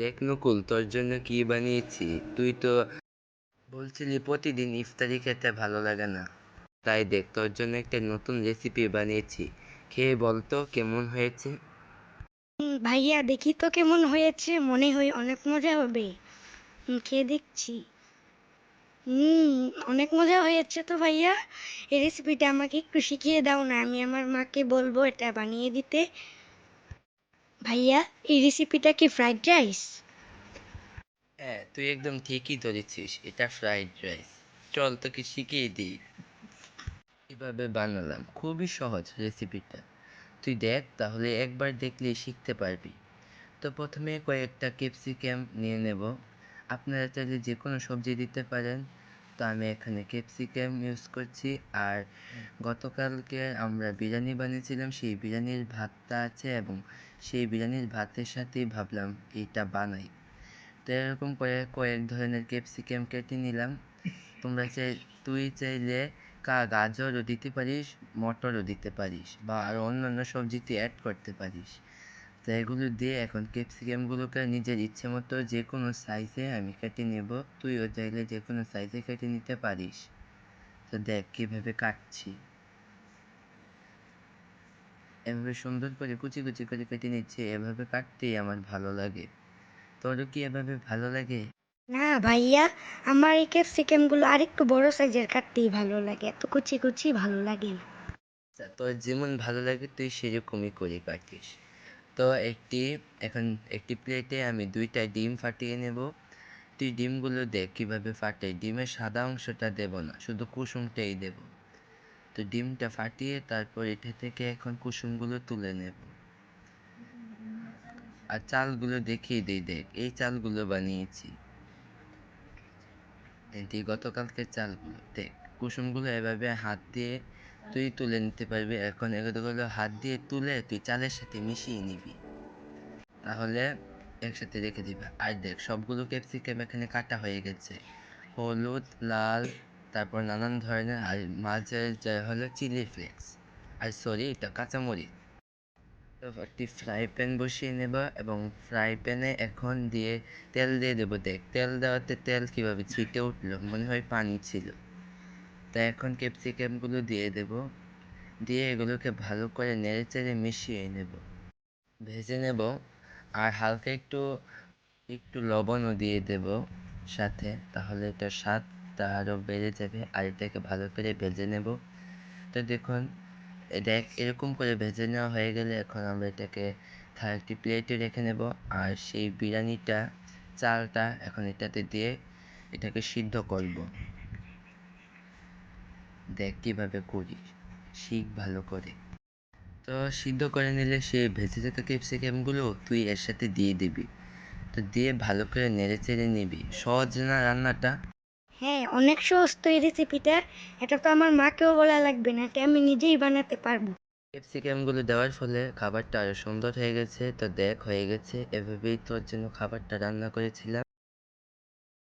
দেখ নকুল, তোর জন্য কি বানিয়েছি। তুই তো বলছিলি প্রতিদিন ইফতারি খেতে ভালো লাগে না, তাই দেখ তোর জন্য একটা নতুন রেসিপি বানিয়েছি। খেয়ে বলতো কেমন হয়েছে। ভাইয়া দেখি তো কেমন হয়েছে, মনে হয় অনেক মজা হবে। খেয়ে দেখছি। হুম, অনেক মজা হয়েছে তো ভাইয়া। এই রেসিপিটা আমাকে একটু শিখিয়ে দাও না, আমি আমার মাকে বলবো এটা বানিয়ে দিতে। ভাইয়া, এই রেসিপিটা কি ফ্রাইড রাইস? হ্যাঁ, তুই একদম ঠিকই ধরেছিস, এটা ফ্রাইড রাইস। চল তোকে শিখিয়ে দিই কিভাবে বানালাম। খুবই সহজ রেসিপিটা, তুই দেখ, তাহলে একবার দেখলেই শিখতে পারবি। তো প্রথমে কয়েকটা ক্যাপসিকাম নিয়ে নেব। আপনারা চাইলে যে কোনো সবজি দিতে পারেন, তো আমি এখানে ক্যাপসিকাম ইউজ করছি। আর গতকালকে আমরা বিরিয়ানি বানিয়েছিলাম, সেই বিরিয়ানির ভাতটা আছে এবং সেই বিরিয়ানির ভাতের সাথেই ভাবলাম এইটা বানাই। তো এরকম করে কয়েক ধরনের ক্যাপসিকাম কেটে নিলাম। তোমরা তুই চাইলে গাজরও দিতে পারিস, মটরও দিতে পারিস, বা আরও অন্যান্য সবজি তুই অ্যাড করতে পারিস। তো এগুলো দিয়ে এখন ক্যাপসিকামগুলোকে নিজের ইচ্ছে মতো যে কোনো সাইজে আমি কেটে নেব। তুইও চাইলে যে কোনো সাইজে কেটে নিতে পারিস। তো দেখ কীভাবে কাটছি, এভাবে সুন্দর করে কুচি কুচি করে কেটে নিচ্ছে। এভাবে কাটতেই আমার ভালো লাগে। তোরও কি এভাবে ভালো লাগে? না ভাইয়া, আমার এই ক্যাপসিকামগুলো আরেকটু বড় সাইজের কাটতেই ভালো লাগে, এত কুচি কুচি ভালো লাগে না। আচ্ছা, তোর যেমন ভালো লাগে তুই সেরকমই করে কাটিস। তো এখন একটি প্লেটে আমি 2টা ডিম ফাটিয়ে নেব। তুই ডিমগুলো দেখ কীভাবে ফাটাই। ডিমের সাদা অংশটা দেব না, শুধু কুসুমটাই দেব। তো ডিমটা ফাটিয়ে তারপর এটা থেকে এখন কুসুমগুলো তুলে নেব। আর চালগুলো দেখিয়ে দিই, দেখ এই চালগুলো বানিয়েছি, এটি গতকালকের চালগুলো। দেখ কুসুমগুলো এভাবে হাত দিয়ে তুই তুলে নিতে পারবি। এখন এগুলো হাত দিয়ে তুলে তুই চালের সাথে মিশিয়ে নিবি, তাহলে একসাথে রেখে দিবা। আর দেখ সবগুলো ক্যাপসিকাম এখানে কাটা হয়ে গেছে, হলুদ, লাল, তারপর নানান ধরনের, আর মাঝে যা হলো চিলি ফ্লেক্স, আর সরি এটা কাঁচামরিচ। তো একটি ফ্রাই প্যান বসিয়ে নেবা এবং ফ্রাই প্যানে এখন তেল দিয়ে দেবো। দেখ তেল দেওয়াতে তেল কীভাবে ছিটে উঠলো, মনে হয় পানি ছিল। তাই এখন ক্যাপসিকামগুলো দিয়ে দেব, দিয়ে এগুলোকে ভালো করে নেড়ে চেড়ে মিশিয়ে নেব, ভেজে নেব। আর হালকা একটু একটু লবণও দিয়ে দেব সাথে, তাহলে এটার স্বাদটা আরও বেড়ে যাবে। আর এটাকে ভালো করে ভেজে নেব। তো দেখুন, দেখ এরকম করে ভেজে নেওয়া হয়ে গেলে এখন আমরা এটাকে একটি প্লেটে রেখে নেব। আর সেই বিরিয়ানিটা চালটা এখন এটাতে দিয়ে এটাকে সিদ্ধ করব। দেখ কীভাবে করি, শিখ ভালো করে। তো সিদ্ধ করে নিলে সে ভেজে থাকা ক্যাপসিকামগুলো তুই এর সাথে দিয়ে দিবি। তো দিয়ে ভালো করে নেড়ে চেড়ে নিবি। সহজ না রান্নাটা? হ্যাঁ, অনেক সহজ তো এই রেসিপিটা। এটা তো আমার মাকেও বলা লাগবে না, এটা আমি নিজেই বানাতে পারবো। ক্যাপসিকামগুলো দেওয়ার ফলে খাবারটা আরও সুন্দর হয়ে গেছে। তো দেখ হয়ে গেছে, এভাবেই তোর জন্য খাবারটা রান্না করেছিলাম।